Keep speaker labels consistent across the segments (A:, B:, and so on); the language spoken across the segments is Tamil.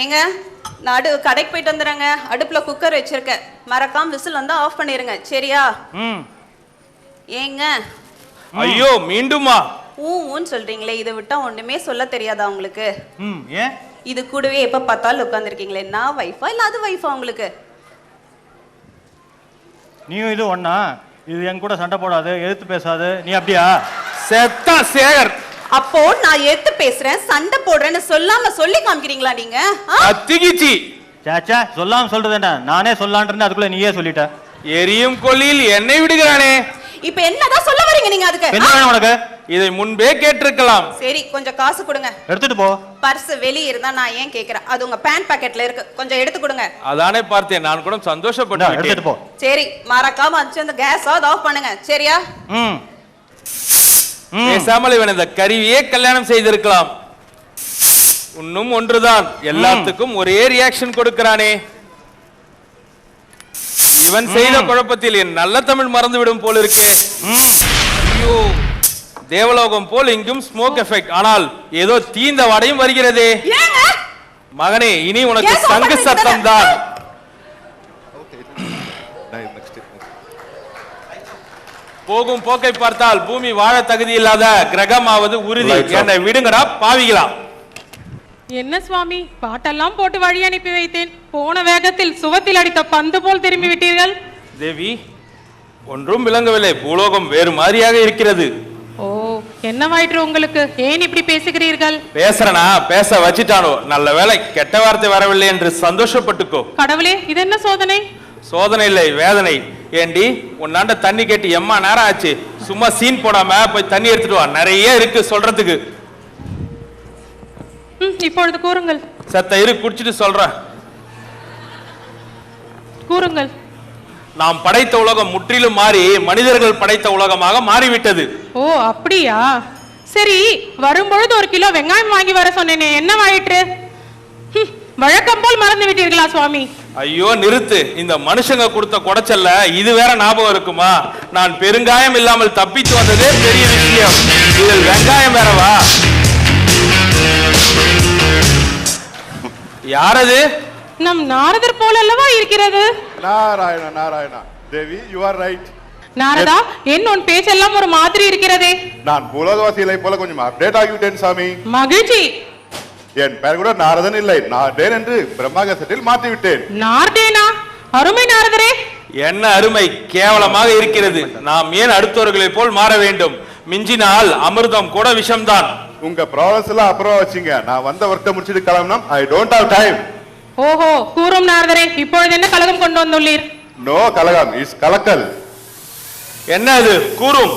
A: ஏங்க நான் கடைக்கு போயிட்டு வந்துடுறேங்க. அடுப்புல குக்கர் வச்சிருக்கேன், மறக்காம விசில் வந்தா ஆஃப் பண்ணிருங்க சரியா? ஏங்க
B: ஐயோ மீண்டுமா
A: ஊன்னு சொல்றீங்களே, இதை விட்டா ஒண்ணுமே சொல்ல தெரியாதா உங்களுக்கு?
B: ஏன்
A: இது கூடவே எப்ப பார்த்தாலும் உட்காந்துருக்கீங்களே, நான் வைஃபா இல்ல அது வைஃபா உங்களுக்கு?
C: நீயும் இது ஒண்ணா? இது என் கூட சண்டை போடாது, எதிர்த்து பேசாது, நீ அப்படியா?
B: செத்தா சேகர்.
A: அப்போ நான் எடுத்து பேசுறேன் சண்டை போடுறேன்னு சொல்லாம சொல்லி காமிக்கிறீங்களா நீங்க?
B: அத்திகிச்சி
C: சாச்சா சொல்லாம சொல்றது என்ன, நானே சொல்லான்னு அதுக்குள்ள நீயே சொல்லிட்ட.
B: எரியும் கொல்லியில் என்னை விடுகிறானே.
A: இப்ப என்னதான் சொல்ல வரீங்க நீங்க? அதுக்கு
C: என்ன வேணும் உனக்கு?
B: இதை முன்பே கேட்டிருக்கலாம்.
A: சரி கொஞ்சம் காசு கொடுங்க.
C: எடுத்துட்டு போ.
A: பர்ஸ் வெளியே இருந்தா நான் ஏன் கேக்குறேன், அது உங்க பேண்ட் பாக்கெட்ல இருக்கு, கொஞ்சம் எடுத்து கொடுங்க.
B: அதானே பார்த்தேன், நான் கூட சந்தோஷப்பட்டேன்.
C: எடுத்துட்டு போ.
A: சரி மறக்காம அந்த கேஸ் ஆஃப் பண்ணுங்க சரியா?
B: பேசாமல் இவன் இந்த கருவியே கல்யாணம் செய்திருக்கலாம். இன்னும் ஒன்றுதான், எல்லாத்துக்கும் ஒரே ரியாக்ஷன் கொடுக்கிறானே. இவன் செய்த குழப்பத்தில் என் நல்ல தமிழ் மறந்துவிடும் போல் இருக்கே. ஐயோ, தேவலோகம் போல் இங்கும் ஸ்மோக் எஃபெக்ட், ஆனால் ஏதோ தீந்த வாடையும் வருகிறதே. மகனே, இனி உனக்கு சங்கு சத்தம் தான். போகும் போக்கை பார்த்தால் பூமி வாழ தகுதி இல்லாத கிரகமாவது உறுதி. என்னை விடுங்கடா பாவிகளா.
D: என்ன சுவாமி, பாட்டெல்லாம் போட்டு வழி அனுப்பி வைத்தேன், போன வேகத்தில் சுவத்தில் அடித்த பந்து போல் திரும்பி விட்டீர்கள்.
B: தேவி, ஒன்றும் விளங்கவில்லை, பூலோகம் வேறு மாதிரியாக இருக்கிறது.
D: ஓ, என்னவாயிற்று உங்களுக்கு? ஏன் இப்படி பேசுகிறீர்கள்?
B: பேசுறனா, பேச வச்சிட்டானோ, நல்ல வேளை கெட்ட வார்த்தை வரவில்லை என்று சந்தோஷப்பட்டுக்கோ.
D: கடவுளே, இது என்ன சோதனை?
B: சோதனை இல்லை, வேதனை. ஏண்டி, உன்னாண்ட தண்ணி கேட்டு எம்மா நேரம் ஆச்சு, சும்மா சீன் போடாம போய் தண்ணி எடுத்துட்டு வா, நிறைய இருக்கு சொல்றதுக்கு.
D: இப்பொழுது கூறுங்கள்.
B: சத்த இரு, குடிச்சிட்டு சொல்றேன்.
D: கூறுங்கள்.
B: நாம் படைத்த உலகம் முற்றிலும் மாறி மனிதர்கள் படைத்த உலகமாக மாறிவிட்டது.
D: ஓ அப்படியா? சரி, வரும்பொழுது 1 கிலோ வெங்காயம் வாங்கி வர சொன்னேனே, என்னவாயிற்று? வழக்கம் போல் மறந்து விட்டீர்களா சுவாமி?
B: ஐயோ நிறுத்து, இந்த மனுஷங்க கொடுத்த குடைச்சல்ல இது வேற ஞாபகம் இருக்குமா? நான் பெருங்காயம் இல்லாமல் தப்பித்து வந்ததே பெரிய விஷயம், இதில் வெங்காயம் வேறவா? யாரது?
D: நம் நாரதர் போல அல்லவா இருக்கிறது.
E: நாராயணா நாராயணா. தேவி, you are right.
D: நாரதா, என் உன் பேச்செல்லாம் ஒரு மாதிரி இருக்கிறதே.
E: நான் பூலோகவாசிகளை போல கொஞ்சம் அப்டேட் ஆகிவிட்டேன் சாமி.
D: மகிழ்ச்சி.
E: என் பெயர் கூட நாரதன் இல்லை, நார்டேன் என்று பிரம்மாகசத்தில் மாற்றி விட்டேன்.
D: நார்டேனா? அருமை நாரதரே.
B: என்ன அருமை, கேவலமாக இருக்கிறது. நாம் ஏன் அடுத்தவர்களை போல் மாற வேண்டும்? மிஞ்சினால் அமிர்தம் கூட விஷம்தான்.
E: உங்க ப்ராப்ளம்ஸ் எல்லாம் அப்புறம் வச்சுங்க, நான் வந்த ஒர்க்கை முடிச்சிட்டு கிளம்பணும். I don't have time.
D: ஓஹோ, கூறும் நாரதரே, இப்பொழுது என்ன கலகம் கொண்டு வந்துள்ளீர்?
E: நோ கலகம், இஸ் கலக்கல்.
B: என்ன அது? கூறும்.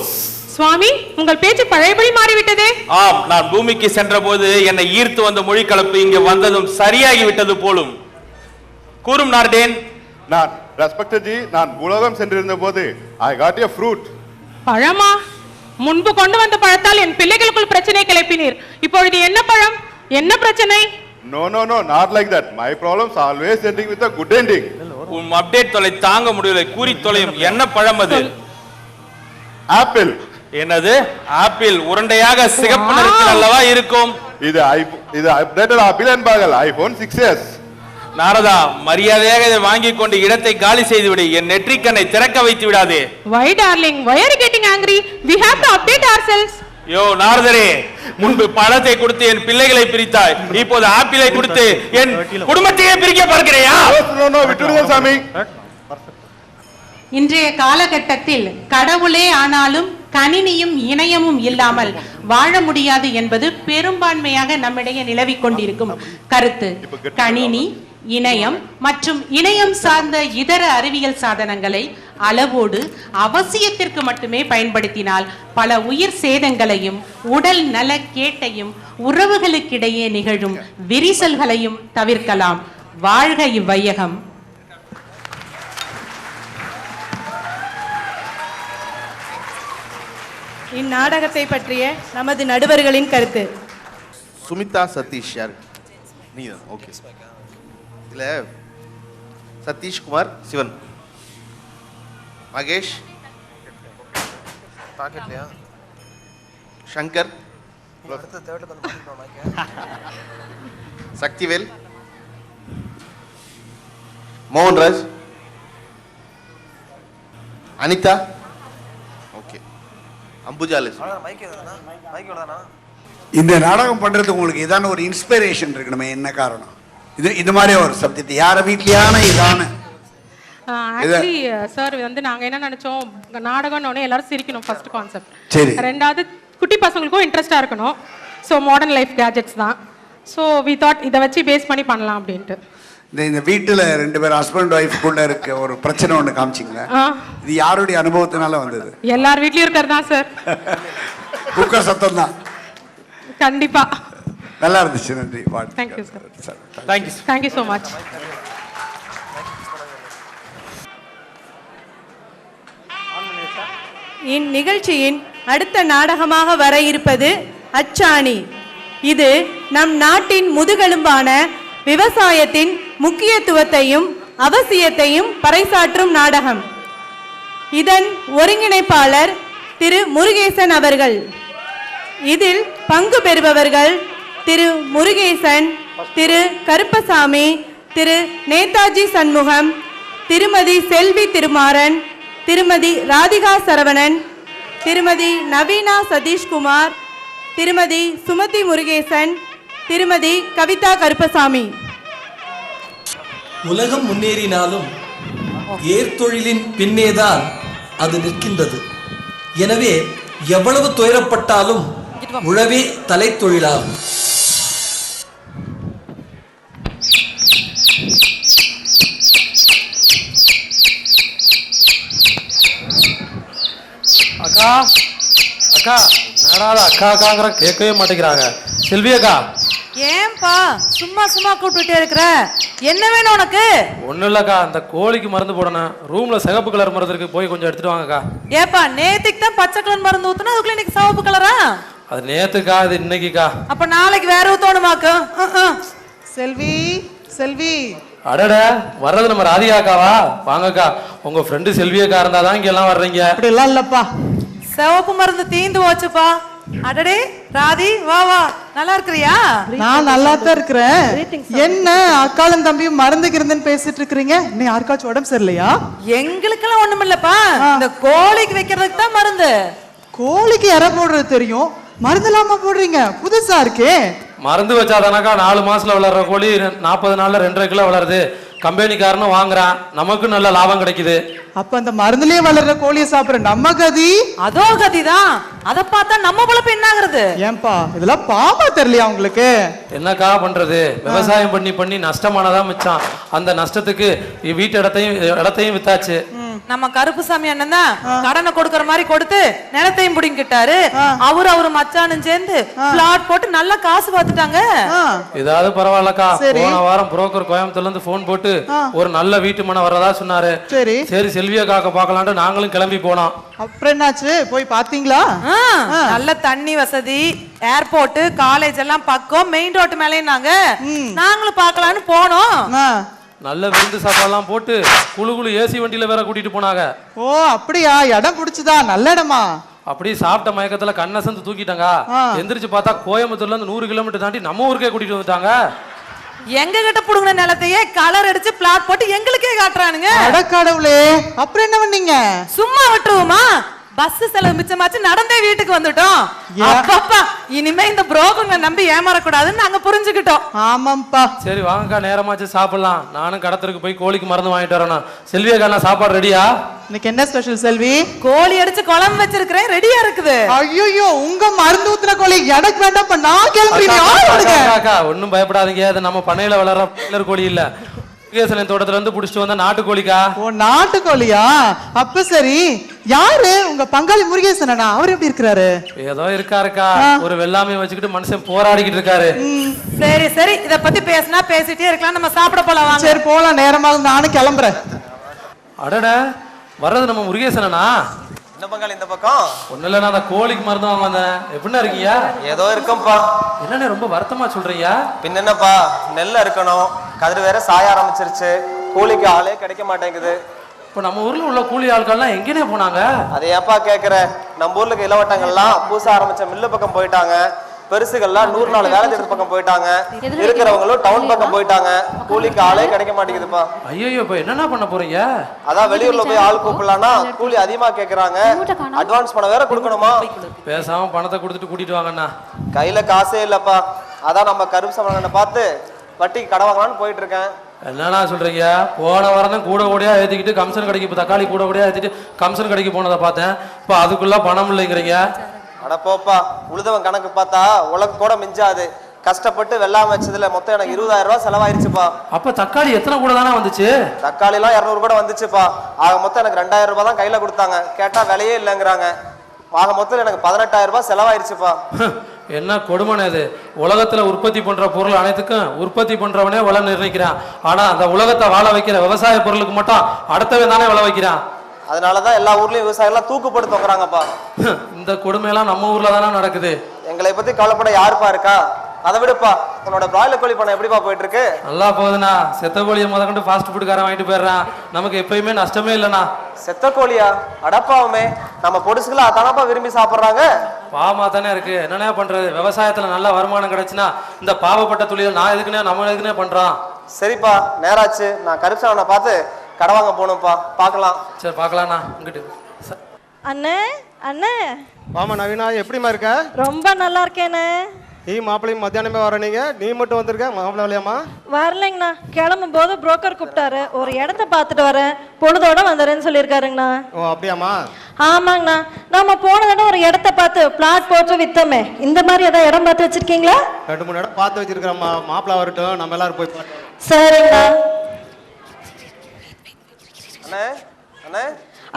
D: சுவாமி, உங்கள் பேச்சு பழையபடி மாறிவிட்டதே.
B: ஆம், நான் பூமிக்கு சென்ற போது என்னை ஈர்த்து வந்த மொழி கலப்பு இங்கு வந்ததும் சரியாகி விட்டது போலும். கூறும் நார்டேன்.
E: நான் ரெஸ்பெக்டட் ஜி, நான் பூலோகம் சென்றிருந்த போது I got a fruit.
D: பழமா? முன்பு கொண்டு வந்த பழத்தால் என் பிள்ளைகளுக்குள் பிரச்சனை கிளப்பினீர், இப்பொழுது என்ன பழம்? என்ன பிரச்சனை?
E: No no no, not like that. My problems always ending with a good ending.
B: உன் அப்டேட் தொலை தாங்க முடியலை, கூறி தொலையும். என்ன பழம் அது?
E: ஆப்பிள்.
B: என்னது? ஆப்பிள் உருண்டையாக சிகப்பு நிறத்தில் அல்லவா இருக்கும்?
E: இது அப்டேட்டட் ஆப்பிள் என்பார்கள், iPhone 6s.
B: நாரதா, மரியாதையாக இதை வாங்கி கொண்டு இடத்தை காலி செய்து விடு, என் நெற்றிக்கண்ணை திறக்க வைத்து விடாதே.
D: Why darling, why are you getting angry? We have to update ourselves.
B: யோ நாரதரே, முன்பு பழத்தை கொடுத்து என் பிள்ளைகளை பிரித்தாய், இப்போது ஆப்பிளை கொடுத்து என் குடும்பத்தையே பிரிக்க பார்க்கிறையா?
E: விட்டுடுங்க சாமி.
F: இன்றைய காலகட்டத்தில் கடவுளே ஆனாலும் கணினியும் இணையமும் இல்லாமல் வாழ முடியாது என்பது பெரும்பான்மையாக நம்மிடையே நிலவிக் கொண்டிருக்கும் கருத்து. கணினி, இணையம் மற்றும் இணையம் சார்ந்த இதர அறிவியல் சாதனங்களை அளவோடு அவசியத்திற்கு மட்டுமே பயன்படுத்தினால் பல உயிர் சேதங்களையும் உடல் நல கேட்டையும் உறவுகளுக்கிடையே நிகழும் விரிசல்களையும் தவிர்க்கலாம். வாழ்க இவ்வையகம்.
G: இந்நாடகத்தை பற்றிய நமது நடுவர்களின் கருத்து.
H: சுமிதா சதீஷ் யார்? நீதான். ஓகே. இதுல சதீஷ்குமார் சிவன், மகேஷ், பாக்கெட்லையா சங்கர், சக்திவேல், மோகன்ராஜ், அனிதா, ஓகே, அம்புஜாலு.
I: இந்த நாடகம் பண்றது உங்களுக்கு இதான ஒரு இன்ஸ்பிரேஷன் இருக்கணுமே, என்ன காரணம்? இது மாதிரி ஒரு சப்ஜெக்ட் யார வீட்லயான இதான
D: ஆக்சுவலி சார் வந்து நாங்க என்ன நினைச்சோம், நாடகம்னு எல்லாரும் சிரிக்கணும் ஃபர்ஸ்ட் கான்செப்ட்.
I: சரி.
D: ரெண்டாவது குட்டி பசங்களுக்கும் இன்ட்ரெஸ்டா இருக்கணும். ஸோ மாடர்ன் லைஃப் கேஜெட்ஸ் தான். ஸோ வி தாட் இதை வச்சு பேஸ் பண்ணி பண்ணலாம் அப்படின்ட்டு.
I: இந்த வீட்டுல 2 பேர் ஹஸ்பண்ட் ஒய்ஃப்குள்ள இருக்க ஒரு பிரச்சனை ஒண்ணு காமிச்சிங்களா? இது யாருடைய அனுபவத்தினால வந்தது?
D: எல்லார் வீட்லயும் இருக்கிறதா சார்.
I: குக்கர் சத்தம் தான்.
D: கண்டிப்பா
I: நல்லா இருந்துச்சு. நன்றி.
D: Thank you sir.
B: Thank you
D: so much.
G: இந்நிகழ்ச்சியின் அடுத்த நாடகமாக வர இருப்பது அச்சாணி. இது நம் நாட்டின் முதுகெலும்பான விவசாயத்தின் முக்கியத்துவத்தையும் அவசியத்தையும் பறைசாற்றும் நாடகம். இதன் ஒருங்கிணைப்பாளர் திரு முருகேசன் அவர்கள். இதில் பங்கு பெறுபவர்கள் திரு முருகேசன், திரு கருப்பசாமி, திரு நேதாஜி சண்முகம், திருமதி செல்வி திருமாறன், திருமதி ராதிகா சரவணன், திருமதி நவீனா சதீஷ்குமார், திருமதி சுமதி முருகேசன், திருமதி கவிதா கருப்பசாமி.
J: உலகம் முன்னேறினாலும் ஏர்தொழிலின் பின்னேதான் அது நிற்கின்றது. எனவே எவ்வளவு துயரப்பட்டாலும் உழவே தலைத்தொழிலாகும்.
C: அக்கா அக்கா என்னடா அக்கா அக்காங்கிற கேட்கவே மாட்டேங்கிறாங்க. செல்வி அக்கா.
G: ஏன்பா சும்மா சும்மா கூப்பிட்டுட்டே இருக்கிற? என்ன வேணும் உனக்கு?
C: ஒன்றும் இல்லைக்கா, அந்த கோழிக்கு மருந்து போடணும். ரூம்ல சிகப்பு கலர் மருந்து இருக்கு, போய் கொஞ்சம் எடுத்துட்டு வாங்கக்கா.
G: ஏப்பா நேத்துக்கு தான் பச்சை கலர் மருந்து ஊத்துனா அதுக்குள்ள இன்னைக்கு சிவப்பு கலரா?
C: அது நேத்துக்கா, இது இன்னைக்குக்கா.
G: அப்ப நாளைக்கு வேற ஊத்தணுமாக்கும். செல்வி செல்வி.
C: அடட, வர்றது நம்ம ராதிகாக்காவா? வாங்கக்கா, உங்க ஃப்ரெண்டு செல்வி அக்கா இருந்தாதான் இங்க எல்லாம் வர்றீங்க.
G: அப்படி எல்லாம் இல்லப்பா, சிவப்பு மருந்து தீந்து போச்சுப்பா. அடடே ராதி, வா வா, நல்லா இருக்கிறியா?
K: நான் நல்லா தான் இருக்கிறேன். என்ன அக்காலும் தம்பியும் மறந்துக்கு இருந்துன்னு பேசிட்டு இருக்கிறீங்க? இன்னும் யாருக்காச்சும் உடம்பு சரியில்லையா?
G: எங்களுக்கெல்லாம் ஒண்ணும் இல்லப்பா, இந்த கோழிக்கு வைக்கிறதுக்கு தான் மருந்து.
K: கோழிக்கு இற போடுறது தெரியும், மருந்து இல்லாம போடுறீங்க, புதுசா இருக்கே.
C: மருந்து வச்சாதானாக்கா 4 மாசத்துல வளர்ற கோழி 40 நாள்ல 2.5 கிலோ வளருது. கம்பெனிக்காரனும் வாங்குறான், நமக்கு நல்ல லாபம் கிடைக்குது.
K: அப்ப அந்த மருந்துலயே வளர்ற கோழியை சாப்பிடுற நம்ம கதி
G: அதோ கதிதான். அத பார்த்தா நம்ம பொழப்பு என்ன ஆகுறது?
K: ஏன்பா இதெல்லாம் பாவமா தெரியலையா உங்களுக்கு?
C: என்னக்கா பண்றது, விவசாயம் பண்ணி பண்ணி நஷ்டமானதான் மிச்சம். அந்த நஷ்டத்துக்கு வீட்டு இடத்தையும் வித்தாச்சு.
G: நம்ம கருப்புசாமி அண்ணன் தான் கடனை கொடுக்கற மாதிரி கொடுத்து நிலத்தையும் புடிங்கிட்டாரு. அவரு மச்சானும் சேர்ந்து பிளாட் போட்டு நல்ல காசு பார்த்துட்டாங்க.
C: ஏதாவது பரவாயில்லக்கா, போன வாரம் புரோக்கர் கோயம்புத்தூர்ல இருந்து போன் போட்டு ஒரு நல்ல வீட்டு மனை வர்றதா சொன்னாரு. சரி செல்வியா காக்க பார்க்கலான்ட்டு நாங்களும் கிளம்பி போனோம்.
K: அப்புறம் என்னாச்சு, போய் பாத்தீங்களா?
G: நல்ல தண்ணி வசதி, ஏர்போர்ட், காலேஜ் எல்லாம் பக்கம், மெயின் ரோட்டு மேலேனாங்க. நாங்களும் பார்க்கலான்னு போனோம்.
C: நல்ல விருந்து சாப்பாடுலாம் போட்டு குழு குழு ஏசி வண்டியில வேற கூட்டிட்டு போனாங்க.
K: ஓ அப்படியா, இடம் பிடிச்சதா? நல்ல இடமா?
C: அப்படி சாப்பிட்ட மயக்கத்துல கண்ணசந்து தூக்கிட்டாங்க. எந்திரிச்சு பார்த்தா கோயம்புத்தூர்ல இருந்து 100 கிலோமீட்டர் தாண்டி நம்ம ஊருக்கே கூட்டிட்டு வந்துட்டாங்க.
G: எங்க கிட்ட புடுங்கின நிலத்தையே கலர் அடிச்சு பிளாட் போட்டு எங்களுக்கே காட்டுறானுங்க.
K: அடக்கடவுளே, அப்புறம் என்ன பண்ணீங்க?
G: சும்மா விட்டுருவோமா? பஸ் செலவு மிச்சமாச்சு, நடந்தே வீட்டுக்கு வந்துட்டோம். அப்பப்பா, இனிமே இந்த புரோக்கர்களை நம்பி ஏமாறக்கூடாதுன்னு நாங்க புரிஞ்சுக்கிட்டோம்.
K: ஆமாப்பா.
C: சரி வாங்கக்கா, நேரமாச்சு சாப்பிடலாம். நானும் கடத்தருக்கு போய் கோழிக்கு மருந்து வாங்கிட்டு வரேன். செல்வியக்கா, சாப்பாடு ரெடியா?
K: இன்னைக்கு என்ன ஸ்பெஷல் செல்வி?
G: கோழி அடிச்சு குழம்பு வச்சிருக்கிறேன், ரெடியா இருக்குது.
K: ஐயோ, உங்க மருந்து ஊத்துன கோழி எனக்கு வேண்டாம், நான் கிளம்புறேன்.
C: ஒன்னும் பயப்படாதீங்க, அது நம்ம பண்ணையில வளர்ற கோழி இல்ல, தோட்டத்துல இருந்து புடிச்சிட்டு வந்த நாட்டுக்கோழிக்கா.
K: ஓ நாட்டுக்கோழியா? அப்ப சரி. யாரு உங்க பங்காளி முருகேசனா? அவர் எப்படி இருக்கிறாரு?
C: ஏதோ இருக்காருக்கா, ஒரு வெள்ளாமையை வச்சுக்கிட்டு மனுஷன் போராடிக்கிட்டு இருக்காரு.
G: சரி சரி, இத பத்தி பேசினா பேசிட்டே இருக்கலாம், நம்ம சாப்பிட போலாம்.
K: சரி போலாம், நேரமாக நானும் கிளம்புறேன்.
C: அடட, வர்றது நம்ம முருகேசனா?
L: என்ன பங்காளி இந்த பக்கம்?
C: ஒண்ணு இல்ல, நான் அந்த கோழிக்கு மருந்து வாங்க வந்தேன். எப்படின்னா இருக்கீங்க?
L: ஏதோ இருக்கோம்ப்பா.
C: என்னன்னு ரொம்ப வருத்தமா சொல்றீங்க?
L: பின்ன என்னப்பா, நெல்ல இருக்கணும், கதிர் வேற சாய ஆரம்பிச்சிருச்சு, கூலிக்கு ஆளே கிடைக்க மாட்டேங்குது.
C: இப்போ நம்ம ஊர்ல உள்ள கூலி ஆட்கள்லாம் எங்கேனே போனாங்க?
L: அதை ஏப்பா கேட்குற? நம்ம ஊர்ல இளவட்டங்கள்லாம் பூச ஆரம்பிச்ச மில்லு பக்கம் போயிட்டாங்க. பெருசுகள்லாம் 100 நாள் வேலை தேடுற பக்கம் போயிட்டாங்க, இருக்கிறவங்களும் டவுன் பக்கம் போயிட்டாங்க, கூலிக்கு ஆளே கிடைக்க மாட்டேங்குதுப்பா.
C: ஐயோ இப்ப என்னென்ன பண்ண போறீங்க?
L: அதான் வெளியூர்ல போய் ஆள் கூப்பிடலாம்னா கூலி அதிகமா கேக்குறாங்க, அட்வான்ஸ் பணம் வேற கொடுக்கணுமா.
C: பேசாம பணத்தை கொடுத்துட்டு கூட்டிட்டு வாங்கண்ணா.
L: கையில காசே இல்லப்பா, அதான் நம்ம கருப்பு சமணனை பார்த்து வட்டிக்கு கடை வாங்கலாம்னு போயிட்டு இருக்கேன்.
C: என்னண்ணா சொல்றீங்க? போன வாரம் கூட கூடயா ஏத்திக்கிட்டு கம்சன் கடைக்கு, இப்போ தக்காளி கூட கூடயா ஏத்திட்டு கம்சன் கடைக்கு போனதை பார்த்தேன். இப்போ அதுக்குள்ள பணம் இல்லைங்கிறீங்க.
L: அட போப்பா, உழுதவன் கணக்கு பார்த்தா உலக கூட மிஞ்சாது. கஷ்டப்பட்டு வெள்ளாம வச்சதுல மொத்தம் எனக்கு 20,000 ரூபாய் செலவாயிருச்சுப்பா.
C: அப்ப தக்காளி எத்தனை கூட தானே வந்துச்சு?
L: தக்காளி எல்லாம் 200 கூட வந்துச்சுப்பா. ஆக மொத்தம் எனக்கு 2,000 ரூபாய் தான் கையில கொடுத்தாங்க. கேட்டா விலையே இல்லைங்கிறாங்க. ஆக மொத்தம் எனக்கு 18,000 ரூபாய் செலவாயிருச்சுப்பா.
C: என்ன கொடுமனை இது! உலகத்துல உற்பத்தி பண்ற பொருள் அனைத்துக்கும் உற்பத்தி பண்றவனே விலை நிர்ணயிக்கிறான். ஆனா அந்த உலகத்தை வாழ வைக்கிற விவசாய பொருளுக்கு மட்டும் அடுத்தவன் தானே விலை வைக்கிறான்.
L: அதனாலதான் எல்லா ஊர்லயும் விவசாயம் எல்லாம் தூக்குப்பட்டு தொங்குறாங்கப்பா.
C: இந்த கொடுமையெல்லாம் நம்ம ஊர்ல தானே நடக்குது.
L: எங்களை பத்தி கவலைப்பட யாருப்பா இருக்கா? அதை விடுப்பா, உன்னோட பிராய்லர் கோழி பண்ண எப்படிப்பா போயிட்டு இருக்கு?
C: நல்லா போகுதுண்ணா. செத்த கோழியை முதற்கொண்டு ஃபாஸ்ட் ஃபுட்காரன் வாங்கிட்டு போயிடுறான். நமக்கு எப்பயுமே நஷ்டமே இல்லைண்ணா.
L: செத்த கோழியா? அடப்பாவுமே, நம்ம பொடுசுகளா அதானப்பா விரும்பி சாப்பிடுறாங்க.
C: பாவமா தானே இருக்கு. என்னென்ன பண்றது? விவசாயத்துல நல்ல வருமானம் கிடைச்சுன்னா இந்த பாவப்பட்ட தொழில் நான் எதுக்குன்னே நம்ம எதுக்குன்னே பண்றான்.
L: சரிப்பா, நேராச்சு. நான் கருப்சாவனை பார்த்து கடை வாங்க போகணும்ப்பா. பார்க்கலாம்.
C: சரி பார்க்கலாம்ண்ணா. இங்கிட்டு
M: அண்ணே அண்ணே.
N: வாமா நவீனா, எப்படிமா இருக்க?
M: ரொம்ப நல்லா இருக்கேண்ணே.
N: நீ மாப்பிள்ளையும் மத்தியானமே வர, நீ மட்டும் வந்திருக்க? மாப்பிள்ளை வரலையாமா?
M: வரலைங்கண்ணா, கிளம்பும் போது புரோக்கர் கூப்பிட்டாரு. ஒரு இடத்த பார்த்துட்டு வரேன், பொழுதோட வந்துடுறேன்னு சொல்லியிருக்காருங்கண்ணா.
N: ஓ அப்படியாமா?
M: ஆமாங்கண்ணா, நம்ம போன தடவை ஒரு இடத்த பார்த்து பிளாட் போட்டு வித்தோமே, இந்த மாதிரி ஏதாவது இடம் பார்த்து வச்சிருக்கீங்களா?
N: 2-3 இடம் பார்த்து வச்சிருக்கிறோம்மா. மாப்பிள்ளை வரட்டும், நம்ம எல்லாரும் போய் பார்க்கலாம்.
M: சரிங்கண்ணா.
L: அண்ணே அண்ணே.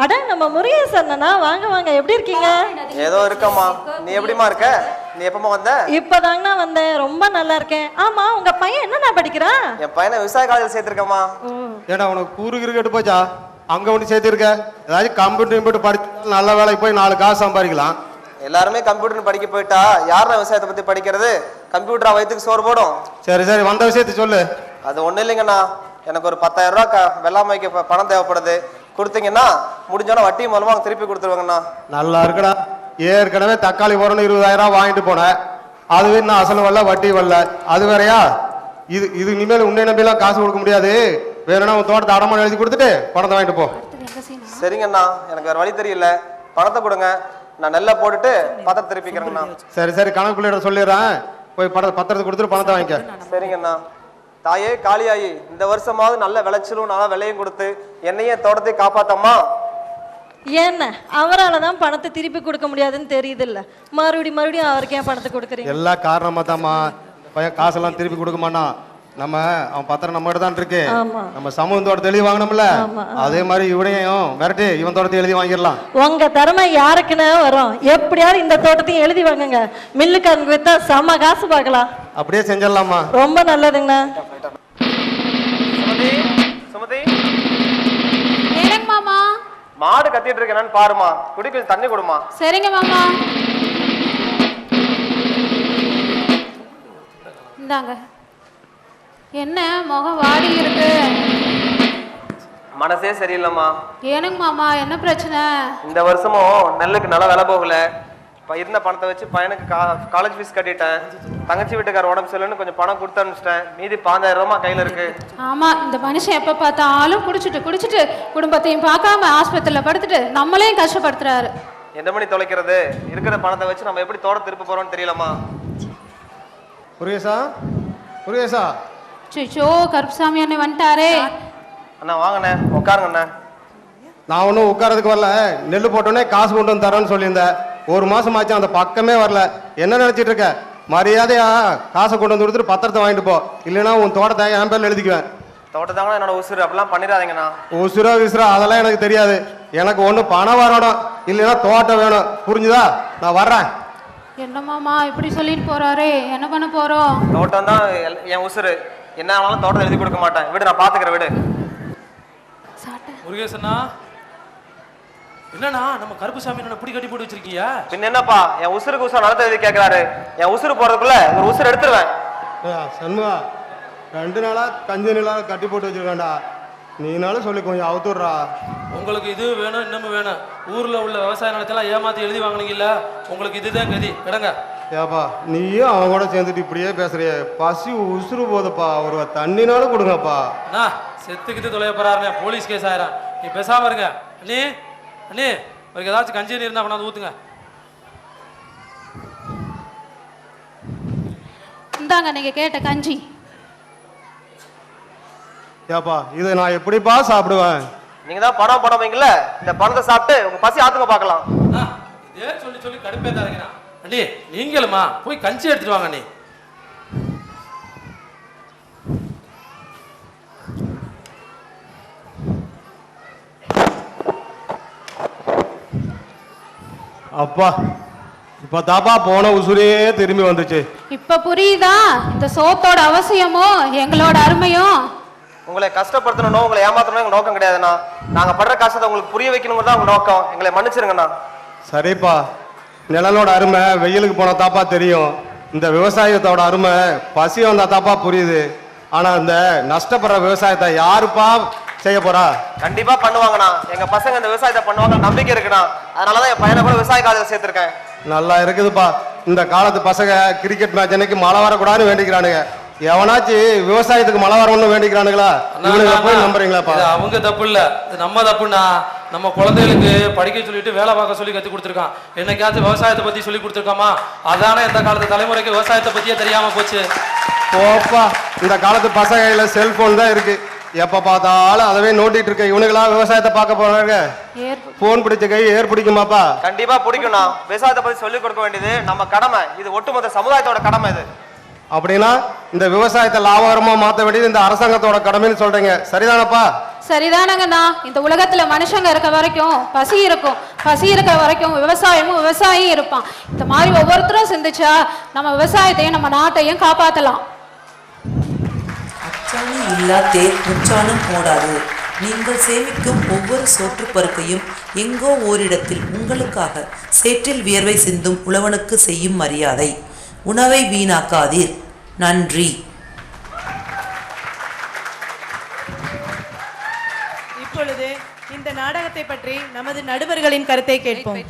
M: அட நம்ம முருகேஷ் அண்ணனா, வாங்க வாங்க. எப்படி இருக்கீங்க?
L: ஏதோ இருக்கம்மா. நீ எப்படிமா இருக்க? நீ எப்பமா வந்த?
M: இப்பதாங்கண்ணா வந்தேன். ரொம்ப நல்லா இருக்கேன். ஆமா, உங்க பையன் என்னண்ணா படிக்கிறான்?
L: என் பையனை விவசாய காலேஜில் சேர்த்திருக்கம்மா.
N: ஏடா உனக்கு கூறு கெட்டு போச்சா? அங்க ஒன்று சேர்த்திருக்க. ஏதாச்சும் கம்ப்யூட்டர் படிச்சு நல்ல வேலைக்கு போய் 4 காசு சம்பாதிக்கலாம்.
L: எல்லாருமே கம்ப்யூட்டர் படிக்க போயிட்டா யாரும் விவசாயத்தை பத்தி படிக்கிறது? கம்ப்யூட்டரா வயிற்றுக்கு சோறு போடும்.
N: சரி சரி, வந்த விஷயத்தை சொல்லு.
L: அது ஒண்ணு இல்லைங்கண்ணா, எனக்கு ஒரு 10,000 ரூபாய் வெள்ளாமை வைக்க பணம் தேவைப்படுது. கொடுத்தீங்கன்னா முடிஞ்சோன்னா வட்டி மூலமா திருப்பி கொடுத்துருவாங்கண்ணா.
N: நல்லா இருக்குடா. ஏற்கனவே தக்காளி போறோன்னு 20,000 வாங்கிட்டு போனேன். அதுவே இன்னும் அசல் வரல, வட்டி வரல. அது வேறையா? இது இனிமேல் உன்னை நம்பிலாம் காசு கொடுக்க முடியாது. வேணும்னா உன் தோட்டத்தை அடமான எழுதி கொடுத்துட்டு பணத்தை வாங்கிட்டு போ.
L: சரிங்கண்ணா, எனக்கு வேற வழி தெரியல. பணத்தை கொடுங்க, நான் நெல்லை போட்டுட்டு பத்திரத்தை திருப்பிக்கிறேங்கண்ணா.
N: சரி சரி, கணக்குள்ள சொல்லிடுறேன். போய் பத்திரத்தை கொடுத்துட்டு பணத்தை வாங்கிக்க.
L: சரிங்கண்ணா. தாயே காளியாயி, இந்த வருஷமாவது நல்ல விளைச்சலும் நல்ல விலையும் கொடுத்து என்னையும் தோட்டத்தை காப்பாத்தம்மா.
M: என்ன அவரால் தான் பணத்தை திருப்பி கொடுக்க முடியாதுன்னு தெரியுது இல்ல? மறுபடியும் அவருக்கு ஏன் பணத்தை கொடுக்குறீங்க?
N: எல்லா காரணமா தாம்மா. பையன் காசெல்லாம் திருப்பி கொடுக்க மாட்டான். நம்ம அவன் பத்திரம் நம்ம தான் இருக்கு. நம்ம சமூக தோட்டத்தை எழுதி வாங்கணும்ல, அதே மாதிரி இவனையும் மிரட்டி இவன் தோட்டத்தை எழுதி வாங்கிடலாம்.
M: உங்க திறமை யாருக்குன்னு வரும். எப்படியாவது இந்த தோட்டத்தையும் எழுதி வாங்குங்க. மில்லுக்காரங்க வித்தா செம்ம காசு பார்க்கலாம்.
N: அப்படியே செஞ்சிடலாமா?
M: ரொம்ப நல்லதுங்கண்ணா.
L: சுமதி,
O: ஏங்க மாமா,
L: மாடு கத்திட்டு இருக்கேன்னு பாருமா. குடி கொஞ்சம் தண்ணி கொடுமா.
O: சரிங்க மாமா. இந்தாங்க. என்ன முகம் வாடி இருக்கு?
L: மனசே சரியில்லைம்மா.
O: ஏனுங்க மாமா, என்ன பிரச்சனை?
L: இந்த வருஷமும் நெல்லுக்கு நல்லா விலை போகல. இருந்த பணத்தை வச்சு பையனுக்கு காலேஜ் ஃபீஸ் கட்டிட்டேன். தங்கச்சி வீட்டுக்கார உடம்பு சரியில்லைன்னு கொஞ்சம் பணம் கொடுத்து அனுப்பிச்சிட்டேன். மீதி 5,000 ரூபாய் கையில இருக்கு.
O: ஆமா, இந்த மனுஷன் எப்ப பார்த்தாலும் குடிச்சிட்டு குடும்பத்தையும் பார்க்காம ஆஸ்பத்திரியில படுத்துட்டு நம்மளையும் கஷ்டப்படுத்துறாரு.
L: எந்த மணி தொலைக்கிறது? இருக்கிற பணத்தை வச்சு நம்ம எப்படி தோட திருப்ப போறோம்னு தெரியலம்மா.
N: புரியேசா
O: சிச்சோ, கருப்புசாமி அண்ணே வந்துட்டாரே.
L: அண்ணா வாங்கண்ணே, உட்காருங்க அண்ணா.
N: நான் ஒன்றும் உட்காரதுக்கு வரல. நெல் போட்டோன்னே காசு கொண்டு வந்து தரேன்னு சொல்லியிருந்தேன். 1 மாசம் ஆச்சு, அந்த பக்கமே வரல. என்ன நினைச்சிட்டு இருக்க? மரியாதையா காசை கொண்டு வந்து கொடுத்துட்டு பத்திரத்தை வாங்கிட்டு போ. இல்லைன்னா உன் தோட்டத்தை என் பேர்ல எழுதிக்குவேன்.
L: தோட்டத்தாங்க என்னோட உசுறு, அப்படிலாம் பண்ணிடாதீங்கண்ணா.
N: உசுரா விசுரா அதெல்லாம் எனக்கு தெரியாது. எனக்கு ஒண்ணு பணம் வரணும், இல்லைன்னா தோட்டம் வேணும். புரிஞ்சுதா? நான் வர்றேன்.
O: என்ன மாமா இப்படி சொல்லிட்டு போறாரே, என்ன பண்ண போறோம்?
L: தோட்டம் தான் என் உசுறு. என்ன ஆனாலும் தோட்டம் எழுதி கொடுக்க மாட்டேன். விடு, நான் பாத்துக்கிறேன். விடு.
C: முருகேசனா, என்னண்ணா நம்ம கருப்புசாமி பிடி கட்டி போட்டு வச்சிருக்கீங்க?
L: பின்ன என்னப்பா, என் உசுருக்கு உசுர நடத்த எழுதி கேட்கிறாரு. என் உசுறு போறதுக்குள்ள ஒரு உசுறு எடுத்துருவேன்.
N: சண்முகா, 2 நாளா கஞ்சி நிலா கட்டி போட்டு வச்சிருக்காண்டா. நீனாலும் சொல்லி கொஞ்சம் அவுத்துடுறா.
C: உங்களுக்கு இது வேணும், இன்னமும் வேணும். ஊர்ல உள்ள விவசாய நிலத்தெல்லாம் ஏமாத்தி எழுதி வாங்கினீங்கல்ல, உங்களுக்கு இதுதான் கதி. கிடங்க.
N: ஏப்பா நீயும் அவன் கூட சேர்ந்துட்டு இப்படியே பேசுறிய, பசி உசுறு போதுப்பா, ஒரு தண்ணினாலும் கொடுங்கப்பா.
C: அண்ணா செத்துக்கிட்டு தொலைய போறாருண்ணே, போலீஸ் கேஸ் ஆயிரம். நீ பேசாம இருங்க. அண்ணே அண்ணே, உங்களுக்கு ஏதாச்சும் கஞ்சி நீர் இருந்தா கொண்டாந்து ஊத்துங்க.
O: இந்தாங்க நீங்க கேட்ட கஞ்சி.
N: ஏப்பா இதை நான் எப்படிப்பா சாப்பிடுவேன்?
L: நீங்க தான் பணம் வைங்கல, இந்த பணத்தை சாப்பிட்டு உங்க பசி ஆத்துங்க பார்க்கலாம்.
C: இதே சொல்லி சொல்லி கடுப்பே தரீங்க. அண்ணே நீங்களுமா போய் கஞ்சி எடுத்துட்டு வாங்க. அண்ணே
N: அப்பா இப்ப தாப்பா போன உசுரே திரும்பி வந்துச்சு.
O: இப்ப புரியுதா இந்த சோத்தோட அவசியமும் எங்களோட அருமையும்?
L: உங்களை கஷ்டப்படுத்தணும், உங்களை ஏமாத்தணும் எங்க நோக்கம் கிடையாதுண்ணா. நாங்க படுற கஷ்டத்தை உங்களுக்கு புரிய வைக்கணும் தான் உங்க நோக்கம். எங்களை மன்னிச்சிருங்கண்ணா.
N: சரிப்பா, நிழலோட அருமை வெயிலுக்கு போன தாப்பா தெரியும். இந்த விவசாயத்தோட அருமை பசி வந்தா தாப்பா புரியுது. ஆனா இந்த நஷ்டப்படுற விவசாயத்தை யாருப்பா செய்ய போறா?
L: கண்டிப்பா பண்ணுவாங்கண்ணா. எங்க பசங்க இந்த விவசாயத்தை பண்ணுவாங்க நம்பிக்கை இருக்குண்ணா. அதனாலதான் என் பையனை கூட விவசாய காலத்தில் சேர்த்திருக்கேன்.
N: நல்லா இருக்குதுப்பா. இந்த காலத்து பசங்க கிரிக்கெட் மேட்ச் அன்னைக்கு மழை வரக்கூடாதுன்னு வேண்டிக்கிறானுங்க. எவனாச்சும் விவசாயத்துக்கு மழை வரணும்னு வேண்டிக்கிறானுங்களா? போய் நம்புறீங்களாப்பா?
C: அவங்க தப்பு இல்ல, நம்ம தப்புண்ணா. நம்ம குழந்தைகளுக்கு படிக்க சொல்லிட்டு வேலை பார்க்க சொல்லி கத்து கொடுத்துருக்கான். என்னைக்காச்சும் விவசாயத்தை பத்தி சொல்லி கொடுத்துருக்காமா? அதானே இந்த காலத்து தலைமுறைக்கு விவசாயத்தை பத்தியே தெரியாம போச்சு.
N: போப்பா, இந்த காலத்து பசங்க செல்போன் தான் இருக்கு. எப்ப பார்த்தாலும் அதவே நோட்டிட்டு இருக்க இவனுங்களா விவசாயத்தை பார்க்க போறாங்க? போன் பிடிச்ச கை ஏர் பிடிக்குமாப்பா?
L: கண்டிப்பா பிடிக்கும்ண்ணா. விவசாயத்தை பத்தி சொல்லிக் கொடுக்க வேண்டியது நம்ம கடமை. இது ஒட்டுமொத்த சமுதாயத்தோட கடமை. இது
N: அப்படின்னா இந்த விவசாயத்தை லாபகரமா மாற்ற வேண்டியது இந்த அரசாங்கத்தோட கடமைன்னு சொல்றீங்க, சரிதானப்பா?
O: சரிதானங்கண்ணா. இந்த உலகத்துல மனுஷங்க இருக்க வரைக்கும் பசி இருக்கும், பசி இருக்கிற வரைக்கும் விவசாயமும் விவசாயியும் இருப்பான். இந்த மாதிரி ஒவ்வொருத்தரும் சிந்திச்சா நம்ம விவசாயத்தையும் நம்ம நாட்டையும் காப்பாத்தலாம்.
P: அச்சாணி இல்லா தேர் முச்சாலும் போடாது. நீங்கள் சேமிக்கும் ஒவ்வொரு சோற்று பருக்கையும் எங்கோ ஓரிடத்தில் உங்களுக்காக சேற்றில் வியர்வை சிந்தும் உழவனுக்கு செய்யும் மரியாதை. உணவை வீணாக்காதீர். நன்றி.
Q: இப்பொழுது இந்த நாடகத்தை பற்றி நமது நடுவர்களின் கருத்தை கேட்போம்.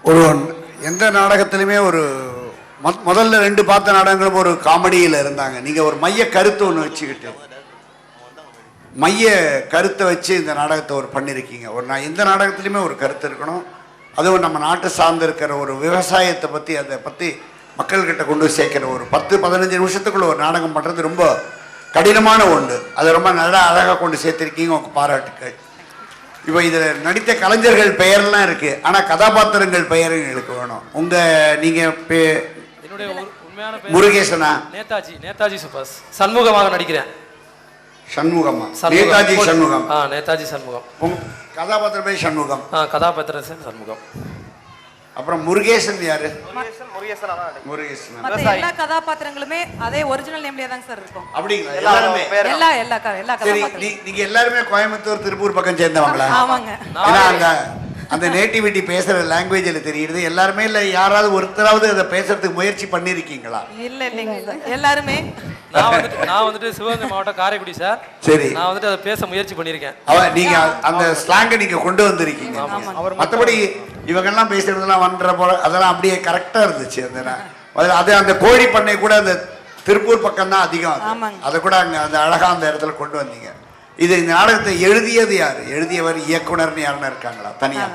I: ஒரு எந்த நாடகத்திலுமே ஒரு முதல்ல 2 பார்த்த நாடகங்களும் ஒரு காமெடியில் இருந்தாங்க. நீங்க ஒரு மைய கருத்து ஒன்று வச்சுக்கிட்டு மைய கருத்தை வச்சு இந்த நாடகத்தை ஒரு பண்ணியிருக்கீங்க. நான் எந்த நாடகத்திலுமே ஒரு கருத்து இருக்கணும். அதுவும் நம்ம நாட்டை சார்ந்து இருக்கிற ஒரு விவசாயத்தை பற்றி அதை பற்றி மக்கள்கிட்ட கொண்டு சேர்க்கிற ஒரு 10-15 நிமிஷத்துக்குள்ள ஒரு நாடகம் பண்ணுறது ரொம்ப கடினமான ஒன்று. அதை ரொம்ப நல்லா அழகாக கொண்டு சேர்த்துருக்கீங்க. உங்கள் பாராட்டுக்கள். இப்போ இதில் நடித்த கலைஞர்கள் பெயர்லாம் இருக்கு, ஆனால் கதாபாத்திரங்கள் பெயர் எங்களுக்கு வேணும். நீங்கள்
C: என்னுடைய உண்மையான பெயர்
I: முருகேசனா?
C: நேதாஜி சுபாஷ். சண்முகமாக நடிக்கிறேன்.
I: சண்முகமா? நேதாஜி சண்முகம்.
C: நேதாஜி சண்முகம்.
I: கதாபாத்திர பேர் சண்முகம்.
C: கதாபாத்திரம் சண்முகம்.
I: அப்புறம் முருகேசன் யாரு?
G: முருகேசன். மத்த எல்லா கதாபாத்திரங்களுமே அதே ஒரிஜினல் நேம்லயே தான் சார் இருக்கும்.
I: அப்படிங்களா? எல்லாரும்
G: எல்லா கதாபாத்திரம்.
I: நீங்க எல்லாருமே கோயம்புத்தூர் திருப்பூர் பக்கம் சேர்ந்தவங்களா?
G: ஆமாங்க.
I: ஏன்னா அந்த நேட்டிவிட்டி பேசுற லாங்குவேஜ்ல தெரியுது. எல்லாருமே இல்ல யாராவது ஒருத்தராவது அதை பேசுறதுக்கு முயற்சி பண்ணிருக்கீங்களா?
G: இல்ல இல்லைங்க, எல்லாருமே.
C: நான் வந்துட்டு சிவகங்கை மாவட்டம் காரைக்குடி சார்.
I: சரி,
C: நான் வந்துட்டு அதை பேச முயற்சி பண்ணிருக்கேன்.
I: நீங்க அந்த ஸ்லாங்கை நீங்க கொண்டு வந்திருக்கீங்க. மற்றபடி இவங்கெல்லாம் பேசுறதெல்லாம் வன்ற போல அதெல்லாம் அப்படியே கரெக்டா இருந்துச்சு. அது அந்த கோழி பண்ணை கூட அந்த திருப்பூர் பக்கம் தான் அதிகம். அதை கூட அங்க அந்த அழகா அந்த இடத்துல கொண்டு வந்தீங்க. இது இந்த நாடகத்தை எழுதியது யாரு? எழுதியவர் இயக்குனர்னு யாருன்னு இருக்காங்களா தனியா?